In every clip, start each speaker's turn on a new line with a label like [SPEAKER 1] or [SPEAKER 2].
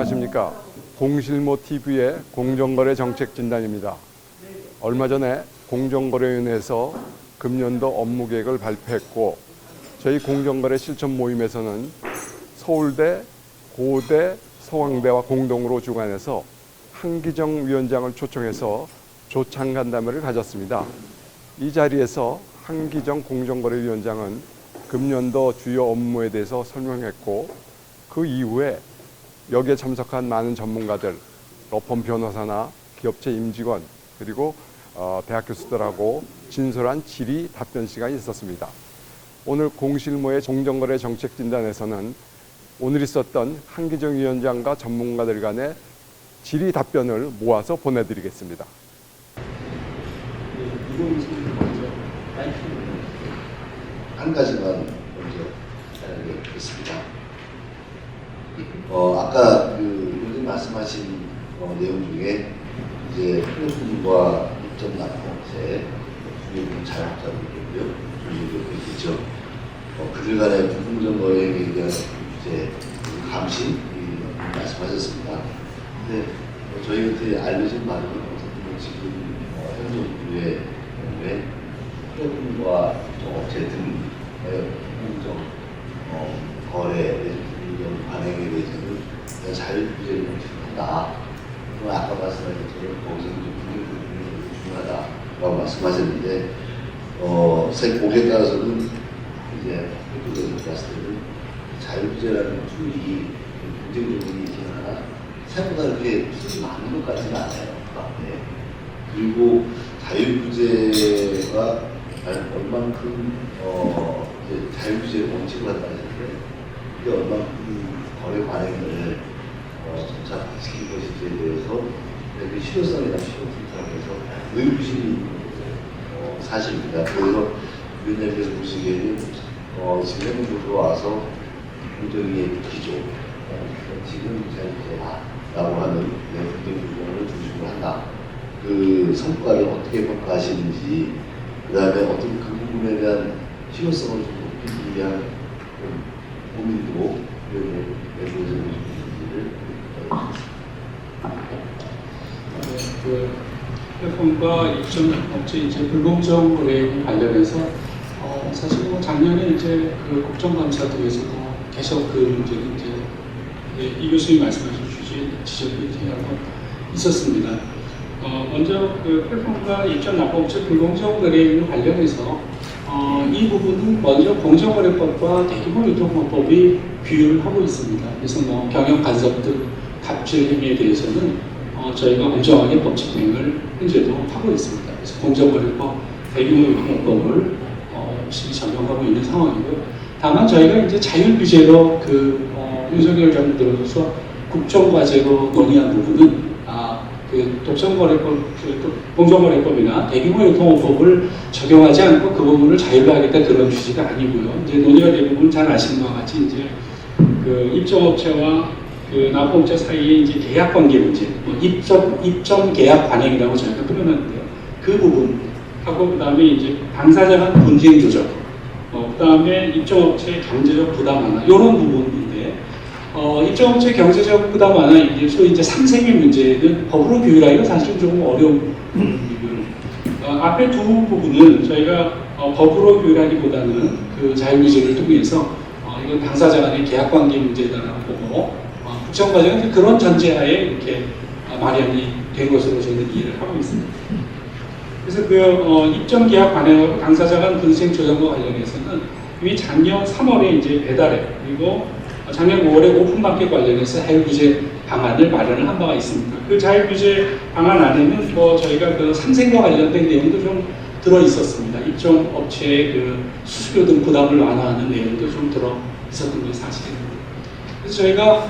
[SPEAKER 1] 안녕하십니까. 공실모TV의 공정거래 정책진단입니다. 얼마 전에 공정거래위원회에서 금년도 업무계획을 발표했고, 저희 공정거래 실천 모임에서는 서울대, 고대, 서강대와 공동으로 주관해서 한기정 위원장을 초청해서 조창간담회를 가졌습니다. 이 자리에서 한기정 공정거래위원장은 금년도 주요 업무에 대해서 설명했고, 그 이후에 여기에 참석한 많은 전문가들, 로펌 변호사나 기업체 임직원, 그리고 대학 교수들하고 진솔한 질의 답변 시간이 있었습니다. 오늘 공실모의 공정거래 정책진단에서는 오늘 있었던 한기정 위원장과 전문가들 간의 질의 답변을 모아서 보내드리겠습니다.
[SPEAKER 2] 한 가지만 먼저 알려드리겠습니다. 아까 의원님 말씀하신 내용 중에 이제 플랫폼과 입점 납품업체, 중개금 자영업자들이고요, 중개금 있죠. 그들 간의 불공정 거래에 대한 이제 감시 말씀하셨습니다. 근데 저희한테 알려진 바로는 어쨌든 지금 현 정부의 경우에 플랫폼과 업체 등의 불공정 거래 불공정 관행에 대해서는 자율규제를 원칙한다. 아까 말씀하신 것처럼 거기서 분명히 중요하다라고 말씀하셨는데, 새 곡에 따라서는 이제 학교에서 봤을 때는 자율규제라는 툴이 긍정적인 있긴 하나 생각보다 그렇게 툴이 많은 것 같지는 않아요. 네. 그리고 자율규제가 얼만큼 이제 자율규제 원칙을 한다 했는데, 이게 얼만큼 거래 관행을 점차 바뀌는 것인지에 대해서 그 실효성이나 실효성에서 의구심이 있는 사실입니다. 그래서 위원장님께서 보시기에는 지금 행정부로 와서 공정위의 기조, 지금 자율규제라고 하는 공정규정을 중심으로 한다. 그 성과를 어떻게 평가하시는지, 그 다음에 어떤 그 부분에 대한 실효성을 좀 높이기 위한 고민도 내부에서 해주시는지를
[SPEAKER 3] 플랫폼과 입점 업체 이제 불공정 거래에 관련해서 사실 작년에 이제 그 국정감사들에서도 계속 그 문제를 이제 이 교수님이 말씀하신 지적이 제기하고 있었습니다. 먼저 그 플랫폼과 입점 납품업체 불공정 거래에 관련해서 이 부분은 먼저 공정거래법과 대규모 유통법이 규율을 하고 있습니다. 그래서 경영 간섭 등 갑질 행위에 대해서는 저희가 공정하게 법칙 대응을 현재도 하고 있습니다. 그래서 공정거래법, 대규모 유통법을 열심히 적용하고 있는 상황이고요. 다만 저희가 이제 자율규제로 윤석열 정부 들어서 국정과제로 논의한 부분은 그 독점거래법, 공정거래법이나 대규모 유통업법을 적용하지 않고 그 부분을 자율로 하겠다 그런 취지가 아니고요. 이제 논의가 된 부분 잘 아시는 것과 같이 이제 그 입점업체와 그 납품업체 사이의 이제 계약관계 문제, 입점 계약 관행이라고 저희가 표현하는데요. 그 부분하고 그 다음에 이제 당사자 간 분쟁 조정, 그 다음에 입점업체의 경제적 부담 완화 이런 부분인데, 입점업체 경제적 부담 완화 이제 소위 이제 상생의 문제는 법으로 규율하기가 사실 좀 어려운 부분이고요. 앞에 두 부분은 저희가 법으로 규율하기보다는 그 자율규제를 통해서 이건 당사자 간의 계약관계 문제다라고 보고, 국정과제는 그런 전제하에 이렇게 마련이 된 것으로 저희는 이해를 하고 있습니다. 그래서 그 입점 계약 관행하고 당사자 간 분쟁 조정과 관련해서는 이미 작년 3월에 이제 배달앱, 그리고 작년 5월에 오픈마켓 관련해서 자율규제 방안을 마련을 한 바가 있습니다. 그 자율규제 방안 안에는 저희가 그 상생과 관련된 내용도 좀 들어 있었습니다. 입점 업체의 그 수수료 등 부담을 완화하는 내용도 좀 들어 있었던 것이 사실입니다. 그래서 저희가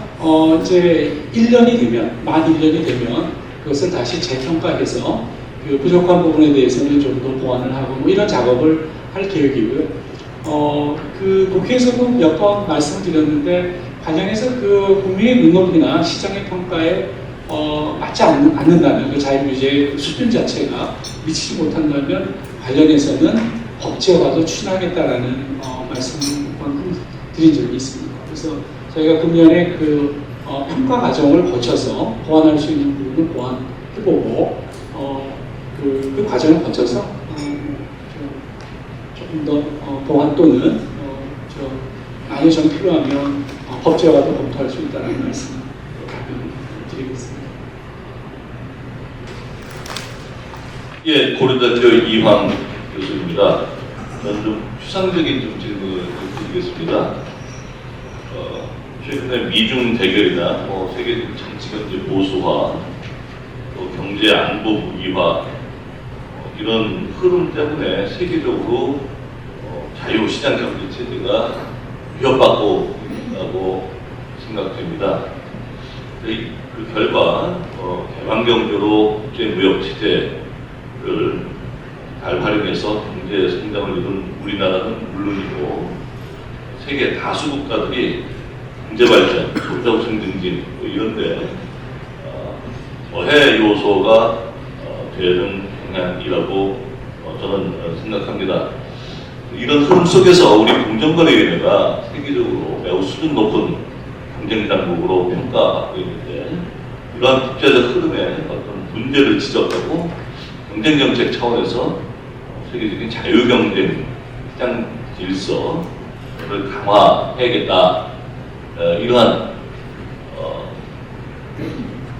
[SPEAKER 3] 이제 1년이 되면, 만 1년이 되면 그것을 다시 재평가해서 그 부족한 부분에 대해서는 좀 더 보완을 하고 이런 작업을 할 계획이고요. 그 국회에서도 몇 번 말씀을 드렸는데, 관련해서 그 국민의 눈높이나 시장의 평가에 맞지 않는다면, 그 자율규제의 수준 자체가 미치지 못한다면 관련해서는 법제화도 추진하겠다라는 말씀을 드린 적이 있습니다. 그래서 저희가 금년에 그 평가 과정을 거쳐서 보완할 수 있는 부분을 보완해보고 그 과정을 거쳐서 조금 더 보완 또는 만약 좀 필요하면 법제화도 검토할 수 있다는 말씀 드리겠습니다.
[SPEAKER 4] 예, 고려대학교 이황 교수입니다. 저는 좀 추상적인 좀 질문을 드리겠습니다. 최근에 미중 대결이나 세계 정치 경제 보수화, 또 경제 안보 무기화 이런 흐름 때문에 세계적으로 자유시장 경제 체제가 위협받고 있다고 생각됩니다. 그 결과 개방 경제로 국제 무역 체제를 잘 활용해서 경제 성장을 이룬 우리나라는 물론이고 세계 다수 국가들이 경제 발전, 소비자성 증진 이런데 어해 요소가 되는 경향이라고 저는 생각합니다. 이런 흐름 속에서 우리 공정거래위원회가 세계적으로 매우 수준 높은 경쟁 당국으로 평가받고 있는데 이러한 국제적 흐름에 어떤 문제를 지적하고 경쟁 정책 차원에서 세계적인 자유 경쟁 시장 질서를 강화해야겠다. 이러한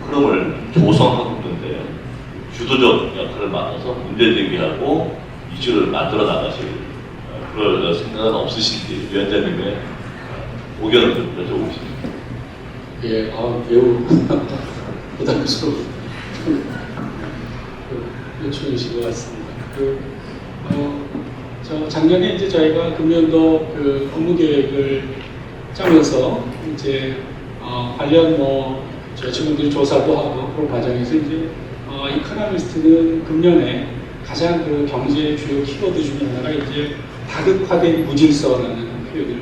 [SPEAKER 4] 흐름을 조성하고 있는데 주도적 역할을 맡아서 문제 제기하고 이슈를 만들어 나가실 그럴 생각은 없으신지 위원장님의 의견을 좀 여쭤보고 싶습니다.
[SPEAKER 3] 예, 매우 부담스러운 요청이신 것 같습니다. 작년에 이제 저희가 금년도 업무 계획을 짜면서 이제 관련 저희 친구들이 조사도 하고 그런 과정에서 이제 이코노미스트는 금년에 가장 경제의 주요 키워드 중에 하나가 이제 다극화된 무질서라는 표현을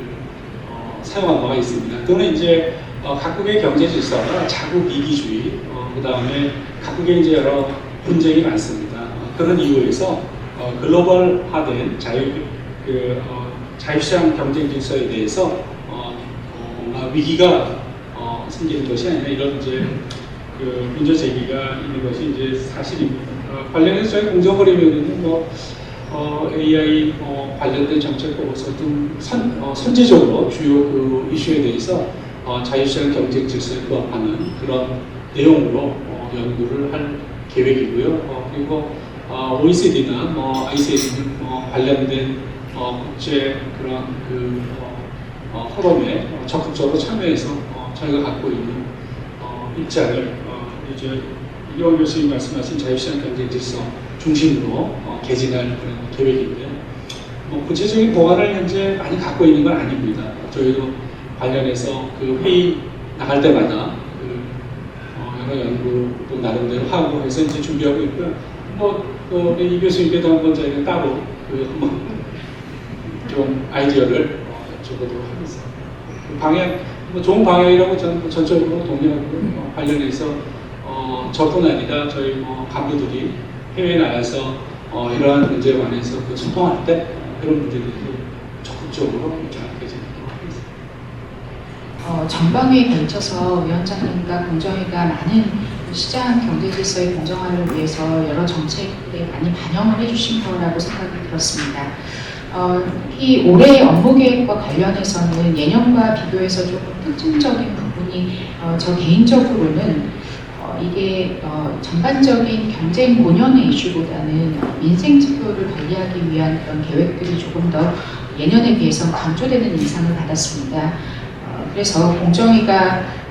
[SPEAKER 3] 사용한 바가 있습니다. 또는 이제 각국의 경제 질서가 자국 이기주의, 그 다음에 각국의 이제 여러 분쟁이 많습니다. 그런 이유에서 글로벌화된 자유시장 경쟁 질서에 대해서 위기가 생기는 것이 아니라 이런 이제 문제 제기가 있는 것이 이제 사실입니다. 관련해서 저희 공정거래위원회는 AI 관련된 정책 보고서 등 선제적으로 주요 이슈에 대해서 자유시장 경쟁 질서에 부합하는 그런 내용으로 연구를 할 계획이고요. 그리고 OECD나 ICA는 관련된 국제 그런 포럼에 적극적으로 참여해서 저희가 갖고 있는 입장을 이제 이원 교수님 말씀하신 자유시장 경쟁 질서 중심으로 개진할 그런 계획인데 구체적인 보완을 현재 많이 갖고 있는 건 아닙니다. 저희도 관련해서 회의 나갈 때마다 여러 연구도 나름대로 하고 해서 이제 준비하고 있고요. 이 교수님께도 한번 저희가 따로 한번 좀 아이디어를 여쭤보도록 하겠습니다. 방향, 좋은 방향이라고 저는 전적으로 동의하고 관련해서 저뿐 아니라 저희 간부들이 해외에 나가서 이러한 문제에 관해서 소통할 때 그런 문제들도 적극적으로 개진하도록 하겠습니다.
[SPEAKER 5] 전방위에 걸쳐서 위원장님과 공정위가 많은 시장 경제 질서의 공정화를 위해서 여러 정책에 많이 반영을 해주신 거라고 생각이 들었습니다. 이 올해의 업무 계획과 관련해서는 예년과 비교해서 조금 특징적인 부분이 저 개인적으로는 이게 전반적인 경쟁 본연의 이슈보다는 민생 지표를 관리하기 위한 그런 계획들이 조금 더 예년에 비해서 강조되는 인상을 받았습니다. 그래서 공정위가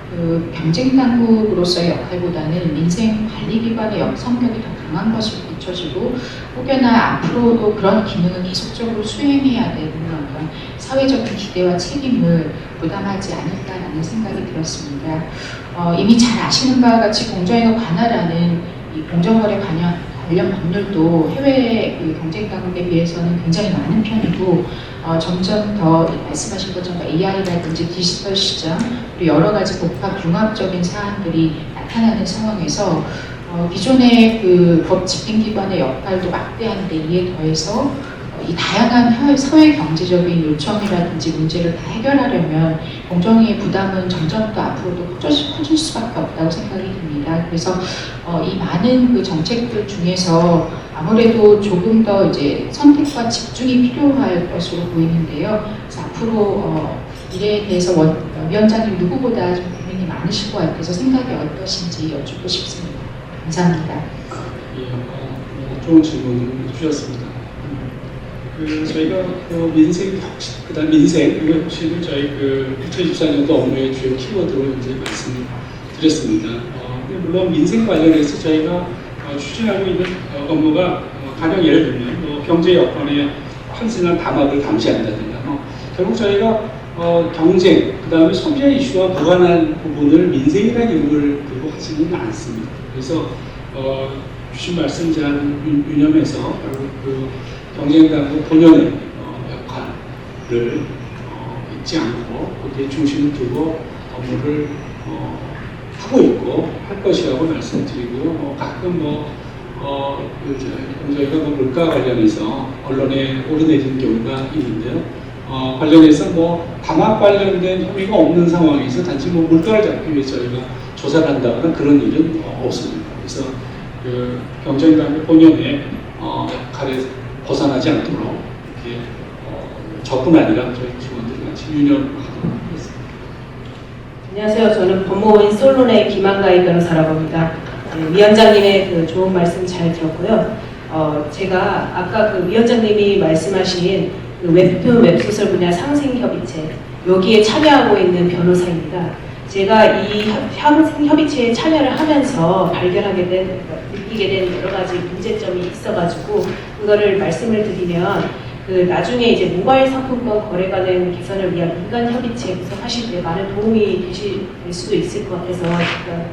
[SPEAKER 5] 경쟁 당국으로서의 역할보다는 민생 관리기관의 성격이 더 강한 것으로 비춰지고 혹여나 앞으로도 그런 기능을 계속적으로 수행해야 되는 어떤 사회적인 기대와 책임을 부담하지 않을까라는 생각이 들었습니다. 이미 잘 아시는 바와 같이 공정위가 관할하는 이 공정거래 관련 법률도 해외 경쟁 당국에 비해서는 굉장히 많은 편이고 점점 더 말씀하신 것처럼 AI라든지 디지털 시장 그리고 여러 가지 복합 융합적인 사안들이 나타나는 상황에서 기존의 법 집행기관의 역할도 막대한데 이에 더해서 이 다양한 사회 경제적인 요청이라든지 문제를 다 해결하려면 공정위의 부담은 점점 더 앞으로도 커질 수밖에 없다고 생각이 듭니다. 그래서 이 많은 그 정책들 중에서 아무래도 조금 더 이제 선택과 집중이 필요할 것으로 보이는데요. 그래서 앞으로 이에 대해서 위원장님 누구보다 좀 고민이 많으실 것 같아서 생각이 어떠신지 여쭙고 싶습니다. 감사합니다.
[SPEAKER 3] 예, 좋은 질문을 주셨습니다. 저희가 민생 혁신, 그다음 민생 혁신을 저희 2024년도 업무의 주요 키워드로 이제 말씀드렸습니다. 물론 민생 관련해서 저희가 추진하고 있는 업무가 가령 예를 들면 경제 여건의 확실한 담합을 감시한다든가 결국 저희가 경쟁, 그 다음에 소비자 이슈와 무관한 부분을 민생이라는 이름을 들고 하지는 않습니다. 그래서 주신 말씀 잘 유념해서 결국 경쟁당국 본연의 역할을 잊지 않고 거기에 중심을 두고 업무를 하고 있고 할 것이라고 말씀드리고요. 가끔 저희가 물가 관련해서 언론에 오르내리는 경우가 있는데요. 관련해서 담합 관련된 혐의가 없는 상황에서 단지 물가를 잡기 위해 저희가 조사를 한다거나 그런 일은 없습니다. 그래서 경쟁당국 본연의 역할에 벗어나지 않도록 이렇게 저뿐 아니라 저희 직원들이 같이 유념하도록 하겠습니다.
[SPEAKER 6] 안녕하세요. 저는 법무부인 솔론의 김한가희 변호사라고 합니다. 위원장님의 좋은 말씀 잘 들었고요. 제가 아까 위원장님이 말씀하신 웹툰 웹소설 분야 상생협의체 여기에 참여하고 있는 변호사입니다. 제가 이 상생협의체에 참여를 하면서 느끼게 된 여러 가지 문제점이 있어가지고 그거를 말씀을 드리면 나중에 이제 모바일 상품권 거래관행 개선을 위한 민간협의체 구성하실 때 많은 도움이 될 수도 있을 것 같아서 제가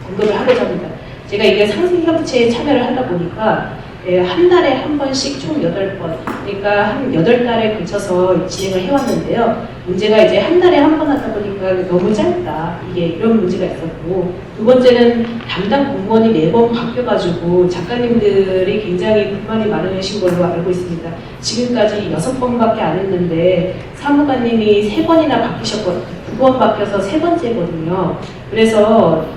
[SPEAKER 6] 언급을 하고자 합니다. 제가 이게 상생협의체에 참여를 하다 보니까 한 달에 한 번씩 총 8번, 그러니까 한 8달에 걸쳐서 진행을 해왔는데요. 문제가 이제 한 달에 한 번 하다 보니까 너무 짧다. 이런 문제가 있었고, 두 번째는 담당 공무원이 매번 바뀌어가지고 작가님들이 굉장히 불만이 많으신 걸로 알고 있습니다. 지금까지 6번밖에 안 했는데 사무관님이 3번이나 바뀌셨거든요. 2번 바뀌어서 3번째거든요. 그래서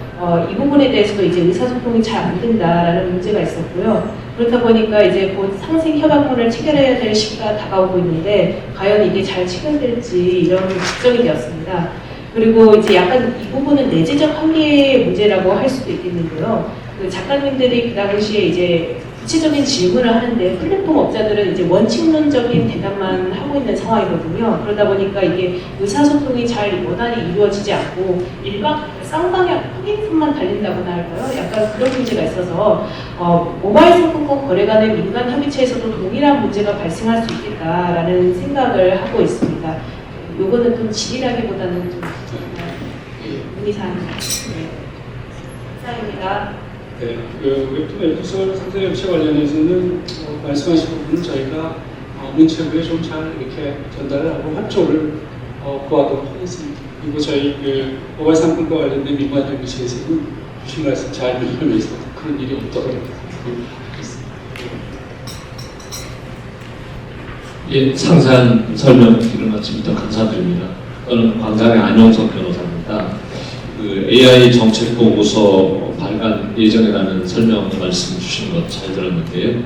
[SPEAKER 6] 이 부분에 대해서도 이제 의사소통이 잘 안 된다라는 문제가 있었고요. 그렇다 보니까 이제 곧 상생협약문을 체결해야 될 시기가 다가오고 있는데 과연 이게 잘 체결될지 이런 걱정이 되었습니다. 그리고 이제 약간 이 부분은 내재적 한계의 문제라고 할 수도 있겠는데요. 작가님들이 그 당시에 이제 구체적인 질문을 하는데 플랫폼 업자들은 이제 원칙론적인 대답만 하고 있는 상황이거든요. 그러다 보니까 이게 의사소통이 잘 원활히 이루어지지 않고 쌍방향 확인선만 달린다고나 할까요? 약간 그런 문제가 있어서 모바일 상품권 거래관의 민간 협의체에서도 동일한 문제가 발생할 수 있겠다라는 생각을 하고 있습니다. 요거는 좀 질이라기보다는 좀 문의사항입니다. 감사합니다.
[SPEAKER 3] 네, 웹툰 웹소설 상생협의체 관련해서는 말씀하신 부분은 저희가 문체부에 좀 잘 이렇게 전달을 하고 협조를 구하도록 하겠습니다. 그리고 저희 모바일 상품과 관련된 민간협의체에서는 주신 말씀 잘 들으면서 그런 일이 없도록 하겠습니다.
[SPEAKER 7] 예, 상세한 설명 이런 마치부터 감사드립니다. 저는 광장의 안용석 변호사입니다. AI 정책 보고서 발간 예정이라는 설명 말씀 주신 것 잘 들었는데요.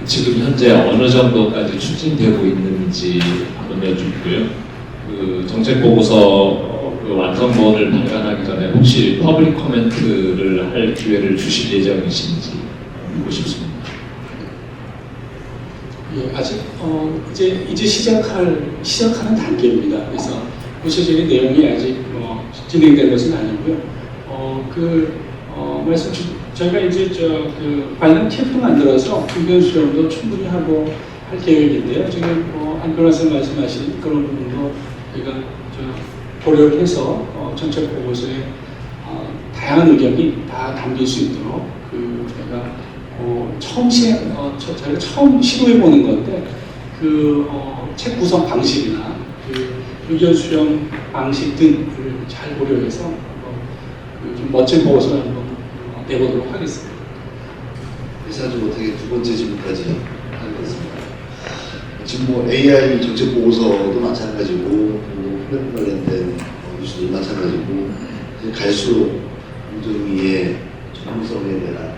[SPEAKER 7] 지금 현재 어느 정도까지 추진되고 있는지 한번 여쭙고요. 정책 보고서 완성본을 발간하기 전에 혹시 퍼블릭 코멘트를 할 기회를 주실 예정이신지 묻고 싶습니다.
[SPEAKER 3] 예, 아직 이제 시작하는 단계입니다. 그래서 구체적인 내용이 아직 진행된 것은 아니고요. 저희가 이제 관련 팁도 만들어서 의견 수렴도 충분히 하고 할 계획인데요. 지금 안 변호사 말씀하신 그런 부분도 저희가 고려를 해서 정책 보고서에 다양한 의견이 다 담길 수 있도록 저희가 저희가 처음 시도해 보는 건데 책 구성 방식이나 의견 수렴 방식 등을 잘 고려해서 좀 멋진 보고서를 한번 내보도록 하겠습니다.
[SPEAKER 2] 예상하지 못하게 두 번째 질문까지 하겠습니다. 지금 뭐 AI 정책 보고서도 마찬가지고, 뭐 플랫폼 관련된 뉴스도 마찬가지고, 이제 갈수록 공정위의 전문성에 대한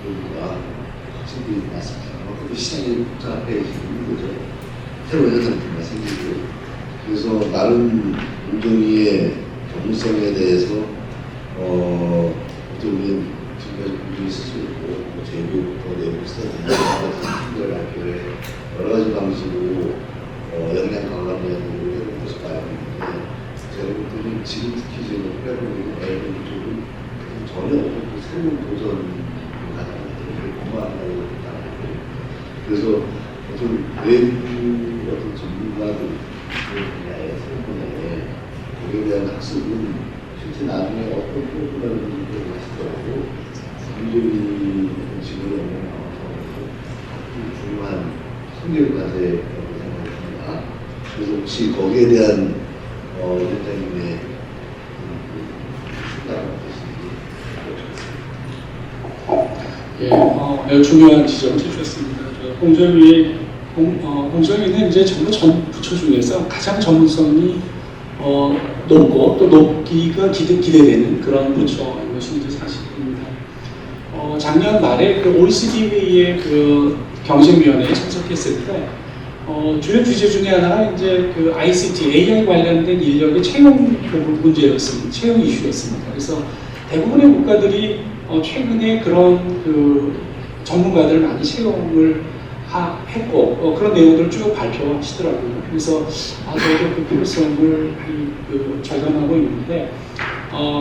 [SPEAKER 2] 요구가 확실히 맞습니다. 그것도 시장이 복잡해지고 있는 거죠. 새로운 현상들이 생기고, 그래서 나름 공정위의 전문성에 대해서 공정위는 지금까지 공정위 스스로 있고, 제도부터 내부 스타트나 같은 팀들을 여러 가지 방식으로 역량 강화를 해보는 것을 봐야 하는데, 제가 볼 때는 지금 특히 지금 플랫폼이나 AI 쪽은 전혀 없고 새로운 도전을 가져가는 것들을 공부한다고 생각하고, 그래서 어떤 외부 어떤 전문가들 분야의 새로운 분야에 거기에 대한 학습은 실제 나중에 어떤 프로그램을 하시더라도 굉장히 지금의 업무에 나와서 중요한 성격을 가져야라고 생각합니다. 그래서 혹시 거기에 대한 위원장님의 생각은 어떠신지.
[SPEAKER 3] 예, 매우 중요한 지적을 해주셨습니다. 공정위는 이제 전부 전 부처 중에서 가장 전문성이 높고 또 높기가 기대되는 그런 부처인 것이 이제 사실입니다. 작년 말에 그 OECD 회의에 그 경쟁위원회에 참석했을 때 주요 주제 중에 하나가 이제 그 ICT, AI 관련된 인력의 채용 문제였습니다. 채용 이슈였습니다. 그래서 대부분의 국가들이 최근에 그런 그 전문가들을 많이 채용을 했고 그런 내용들을 쭉 발표하시더라고요. 그래서 저도 그 필요성을 절감하고 있는데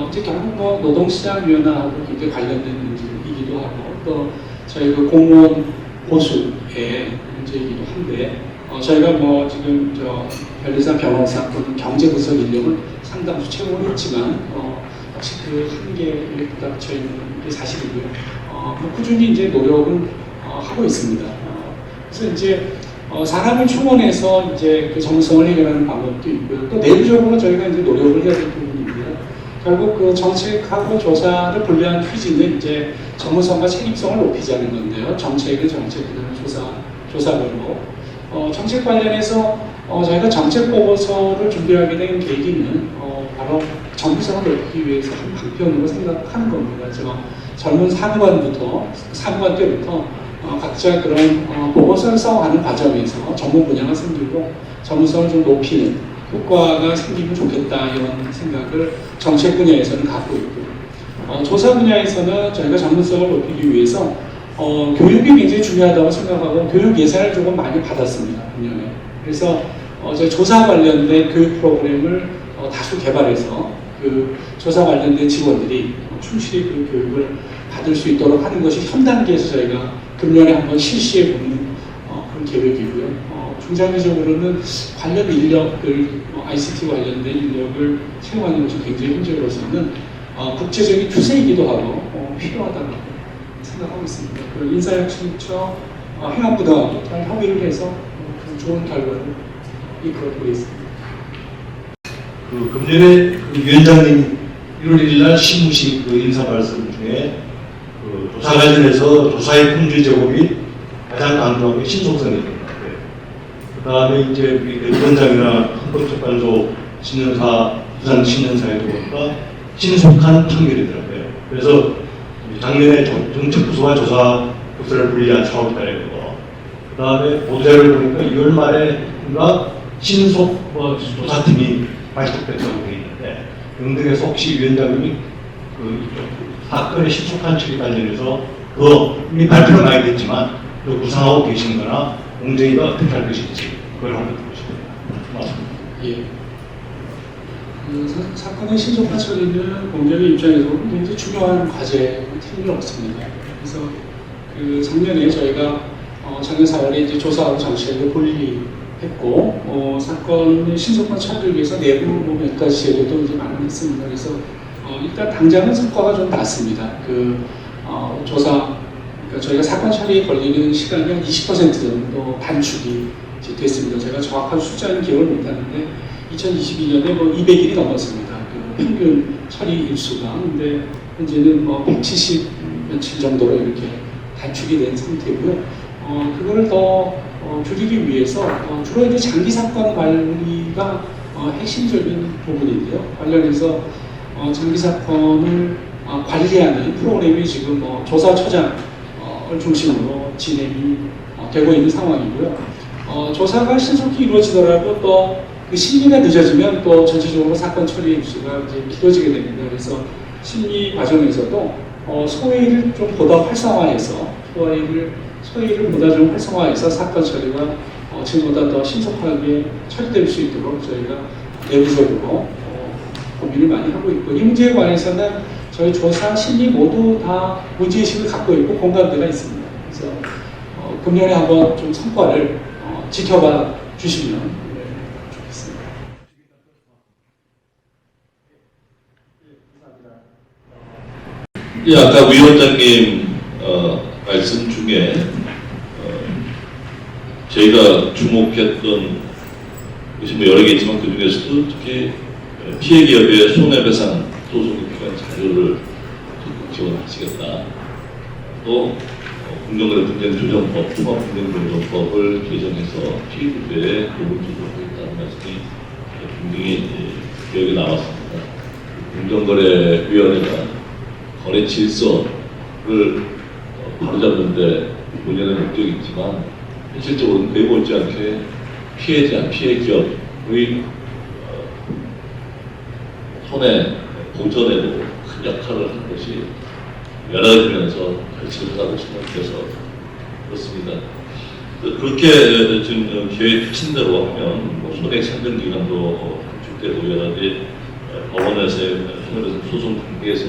[SPEAKER 3] 이제 결국 뭐 노동시장 유연화하고 굉장히 관련된 문제이기도 하고 또 저희 그 공무원 보수의 문제이기도 한데 저희가 뭐 지금 변리사 변호사 또는 경제부서 인력을 상당수 채용을 했지만 역시 그 한계에 부닥쳐 있는 게 사실이고요. 꾸준히 이제 노력은 하고 있습니다. 그래서 이제 사람을 충원해서 이제 그 전문성을 해결하는 방법도 있고요. 또 내부적으로 저희가 이제 노력을 해야 될 부분입니다. 결국 그 정책하고 조사를 분리한 취지는 이제 전문성과 책임성을 높이자는 건데요. 정책은 정책, 그다음에 조사별로. 정책 관련해서 저희가 정책 보고서를 준비하게 된 계기는 바로 전문성을 높이기 위해서 한 방편으로 생각하는 겁니다. 젊은 사무관 때부터 각자 그런 보고서를 써가는 과정에서 전문 분야가 생기고 전문성을 좀 높이는 효과가 생기면 좋겠다 이런 생각을 정책 분야에서는 갖고 있고 조사 분야에서는 저희가 전문성을 높이기 위해서 교육이 굉장히 중요하다고 생각하고 교육 예산을 조금 많이 받았습니다. 작년에. 그래서 저희 조사 관련된 교육 프로그램을 다수 개발해서 그 조사 관련된 직원들이 충실히 그 교육을 받을 수 있도록 하는 것이 현 단계에서 저희가 금년에 한번 실시해 보는 그런 계획이고요. 중장기적으로는 관련 인력을 ICT 관련된 인력을 채용하는 것이 굉장히 현재로서는 국제적인 추세이기도 하고 필요하다고 생각하고 있습니다. 그 인사혁신처 행안부등하고 잘 협의를 해서 좋은 결과를 이끌어보겠습니다.
[SPEAKER 8] 그 금년에 그 위원장님 1월 1일 날 신무식 그 인사 말씀 중에 그 조사 관련해서 조사의 품질 제공이 가장 강조한 게 신속성이었던 것 같아요. 그 다음에 이제 우리 위원장이나 헌법재판소 신년사, 부산 신년사에도 보니까 신속한 판결이더라고요. 그래서 작년에 정책부서와 조사부서를 분리한 사업달에 그거. 그 다음에 보도자료를 보니까 2월 말에인가 신속 조사팀이 발족됐다고 되어 있는데 등등에서 혹시 위원장님이 그 사건의 신속한 처리 관련해서 이미 발표는 많이 됐지만 또 구상하고 계신거나 공정위가 어떻게 할 것인지 그걸 한번 듣고 싶습니다.
[SPEAKER 3] 예. 그 사건의 신속한 처리는 공정위 입장에서 굉장히 중요한 과제가 틀림이 없습니다. 그래서 그 작년에 저희가 작년 4월에 이제 조사하고 정책을 분리했고 사건의 신속한 처리를 위해서 내부 몇 가지 제도도 이제 마련했습니다. 그래서 일단 당장은 성과가 좀 났습니다. 조사 그러니까 저희가 사건 처리에 걸리는 시간이 한 20% 정도 단축이 이제 됐습니다. 제가 정확한 숫자는 기억을 못하는데 2022년에 200일이 넘었습니다. 그 평균 처리 일수가. 근데 현재는 170 며칠 정도로 이렇게 단축이 된 상태고요. 그거를 더 줄이기 위해서 주로 이제 장기 사건 관리가 핵심적인 부분인데요. 관련해서 장기 사건을 관리하는 프로그램이 지금 조사처장을 중심으로 진행이 되고 있는 상황이고요. 조사가 신속히 이루어지더라도 또 그 심리가 늦어지면 또 전체적으로 사건 처리 유지가 이제 길어지게 됩니다. 그래서 심리 과정에서도 소위를 좀 보다 활성화해서 소위를 보다 좀 활성화해서 사건 처리가 지금보다 더 신속하게 처리될 수 있도록 저희가 내부적으로 고민을 많이 하고 있고, 이 문제에 관해서는 저희 조사, 심리 모두 다 문제의식을 갖고 있고 공감대가 있습니다. 그래서 금년에 한번 좀 성과를 지켜봐 주시면 좋겠습니다.
[SPEAKER 4] 예, 아까 위원장님 말씀 중에 저희가 주목했던 것이 뭐 여러 개 있지만 그 중에서도 특히 피해 기업의 손해배상 소송이 필요한 자료를 지원하시겠다. 또 공정거래분쟁조정법, 통합분쟁조정법을 개정해서 피해구제에 도움을 주도록 하겠다는 말씀이 분명히 기억에 나왔습니다. 공정거래위원회가 거래 질서를 바로잡는데 본연의 목적이 있지만 현실적으로는 매우 못지않게 피해자, 피해 기업의 손해 보전에도 큰 역할을 한 것이 여러 가지면서 결실을 하고 생각해서 그렇습니다. 그렇게 지금 계획 추진대로 하면 손해액 산정 기간도 단축되고 여러 가지 법원에서의 손해배상 소송 단계에서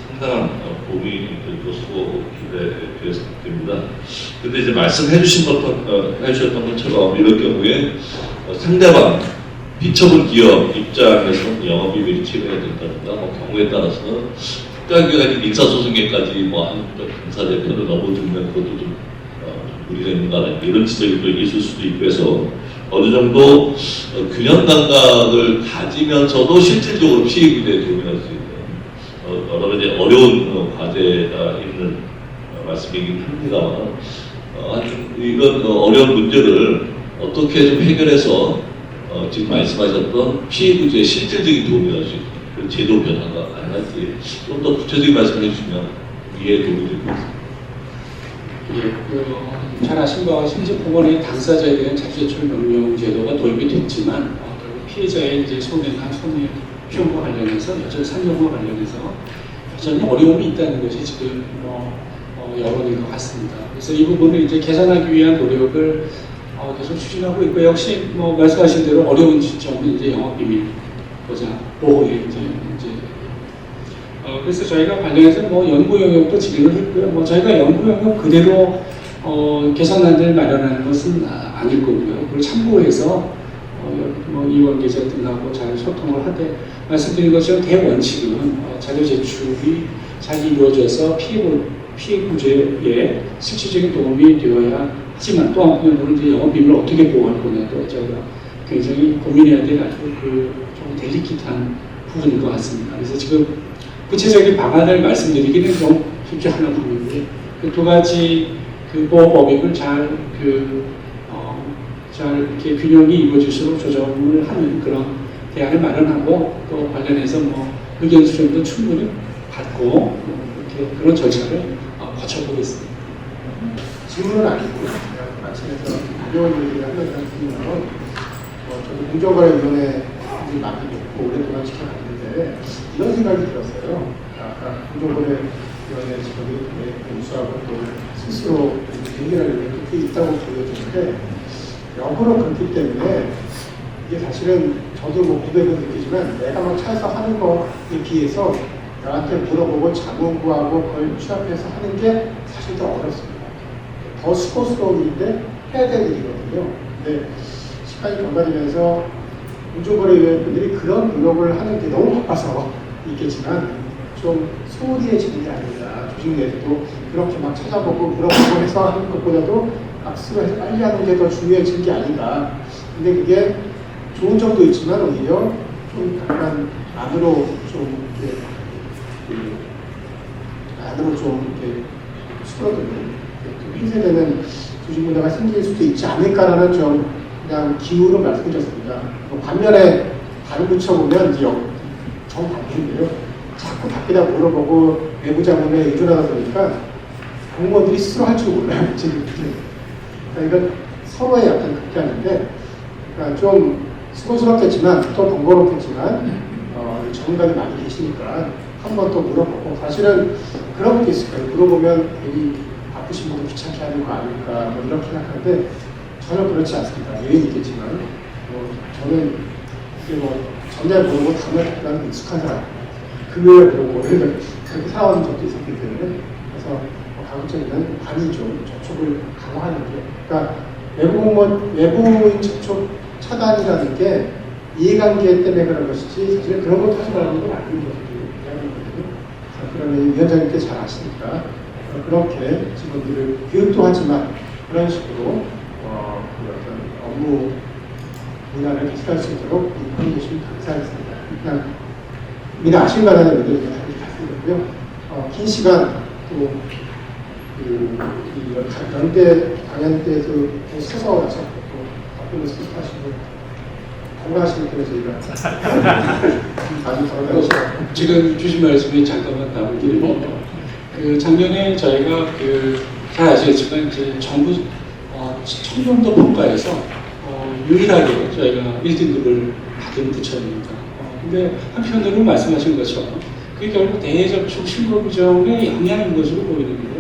[SPEAKER 4] 상당한 도움이 될 것으로 기대됩니다. 근데 이제 해주셨던 것처럼 이럴 경우에 상대방 피처분 기업 입장에서 영업이익을 취해야 된다든가 경우에 따라서는 국가기관이 민사소송에까지 한 강사대표를 넘어들면 그것도 좀 무리된다는 이런 지적이 또 있을 수도 있고 해서 어느 정도 균형 감각을 가지면서도 실질적으로 피해 구제에 도움이 될 수 있는 여러 가지 어려운 과제가 있는 말씀이긴 합니다만 이건 어려운 문제를 어떻게 좀 해결해서 지금 말씀하셨던 피해 구제에 실질적인 도움이 될 수 있는 그런 제도 변화가 가능할지 좀 더 구체적인 말씀을 해주시면 이해에 도움이 될 것 같습니다.
[SPEAKER 3] 예, 잘 아신 바와 심지어 법원의 당사자에 대한 자주제출 명령 제도가 도입이 됐지만 결국 피해자의 이제 손해나 손해 피해와 관련해서 여전 산정과 관련해서 여전히 어려움이 있다는 것이 지금 여론인 것 같습니다. 그래서 이 부분을 이제 개선하기 위한 노력을 계속 추진하고 있고, 역시 말씀하신 대로 어려운 지점은 이제 영업비밀 보장 보호에 이제 그래서 저희가 관련해서 연구 영역도 진행을 했고요. 저희가 연구 영역 그대로 개선안을 마련하는 것은 아닐 거고요. 그걸 참고해서 이 관계자 등하고 잘 소통을 하되 말씀드린 것처럼 대원칙은 자료 제출이 잘 이루어져서 피해 구제에 실질적인 도움이 되어야 하지만 또 한편으로는 이제 영업비밀을 어떻게 보호할 거냐도 저희가 굉장히 고민해야 될 아주 좀 델리킷한 부분인 것 같습니다. 그래서 지금 구체적인 방안을 말씀드리기는 좀 쉽지 않은 부분인데 그 두 가지 보호 법익을 잘 이렇게 균형이 이루어질수록 조정을 하는 그런 대안을 마련하고 또 관련해서 의견 수정도 충분히 받고 이렇게 그런 절차를 거쳐보겠습니다.
[SPEAKER 9] 질문은 아니고요. 아침에서 가벼운 얘기를 하려고 하는 저도 공정거래위원회 맡고 오랫동안 지켜봤는데 이런 생각이 들었어요. 아까 공정거래위원회 직원들이 공수하고 또 스스로 대결하려고 그렇게 있다고 보여지는데 역으로 그렇기 때문에 이게 사실은 저도 고백을 느끼지만 내가 막 차에서 하는 거에 비해서 나한테 물어보고 자문 구하고 그걸 취합해서 하는 게 사실 더 어렵습니다. 더 수고스러운 일인데 해야 될 일이거든요. 근데 시간이 경과되면서 공정거래위원회 분들이 그런 노력을 하는 게 너무 바빠서 있겠지만 좀 소홀해지는 게 아니라 조직 내에서도 그렇게 막 찾아보고 물어보고 해서 하는 것보다도 박수를 해서 빨리 하는 게 더 중요해진 게 아닌가. 근데 그게 좋은 점도 있지만 오히려 좀 약간 안으로 좀 이렇게 수그러드는 폐쇄되는 조직 문제가 생길 수도 있지 않을까라는 좀 그냥 기우로 말씀드렸습니다. 반면에 다른 부처 보면 이제 정반대인데요. 자꾸 밖에다 물어보고 외부 자문에 의존하다 보니까 공무원들이 스스로 할 줄 몰라요. 지금. 그러니까 이건 서로의 약간 극단인데, 그러니까 좀 수고스럽겠지만 또 번거롭겠지만 전문가들이 많이 계시니까 한번 또 물어보고, 사실은 그런 것도 있을 거예요. 물어보면 괜히 바쁘신 분들 귀찮게 하는 거 아닐까 뭐 이렇게 생각하는데 전혀 그렇지 않습니다. 예외는 있겠지만 저는 이게 전날 모르고 다음날 답변하는 익숙한 사람, 금요일에 모르고 그렇게 살아온 적도 있었기 때문에, 그래서 가급적이면 많이 좀 접촉을 강화하는 게, 그러니까 외부인 접촉 차단이라는 게 이해관계 때문에 그런 것이지 사실 그런 것도 하지 말라는 건 아닌 거거든요. 그러면 위원장님께 잘 아시니까 그렇게 직원들을 교육도 하지만 그런 식으로 그 어떤 업무 문화를 개선할 수 있도록 하고 계시면 감사하겠습니다. 일단 미리 아실만한 의견을 말씀드렸고요. 긴 시간 또 연대 강연대에서 서서 나서 또 바쁜 모습 하시고 건강하시기 때문에 저희가 아주 건강하시고
[SPEAKER 3] 지금 주신 말씀에 잠깐만 답을 그 작년에 저희가 잘 아시겠지만 이제 정부 청년도 평가에서 유일하게 저희가 1등급을 받은 부처입니다. 근데 한편으로 말씀하신 것처럼 그게 결국 대외접촉 신고 규정의 영향인 것으로 보이는데요.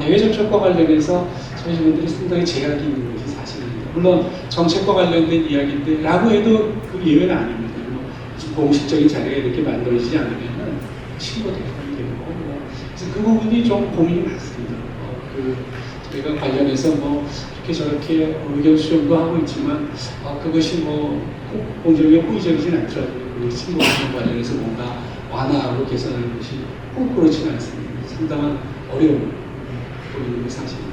[SPEAKER 3] 대외접촉과 관련해서 저희 직원들이 상당히 제약이 있는 것이 사실입니다. 물론 정책과 관련된 이야기인데 라고 해도 그 예외는 아닙니다. 무슨 공식적인 자리가 이렇게 만들어지지 않으면 신고 대상이 되고 그래서 그 부분이 좀 고민이 많습니다. 저희가 관련해서 이렇게 저렇게 의견 수렴도 하고 있지만 그것이 꼭 공정에 호의적이진 않더라고요. 그 신고 관련해서 뭔가 완화하고 개선하는 것이 꼭 그렇지는 않습니다. 상당한 어려움을 보이는 게 사실입니다.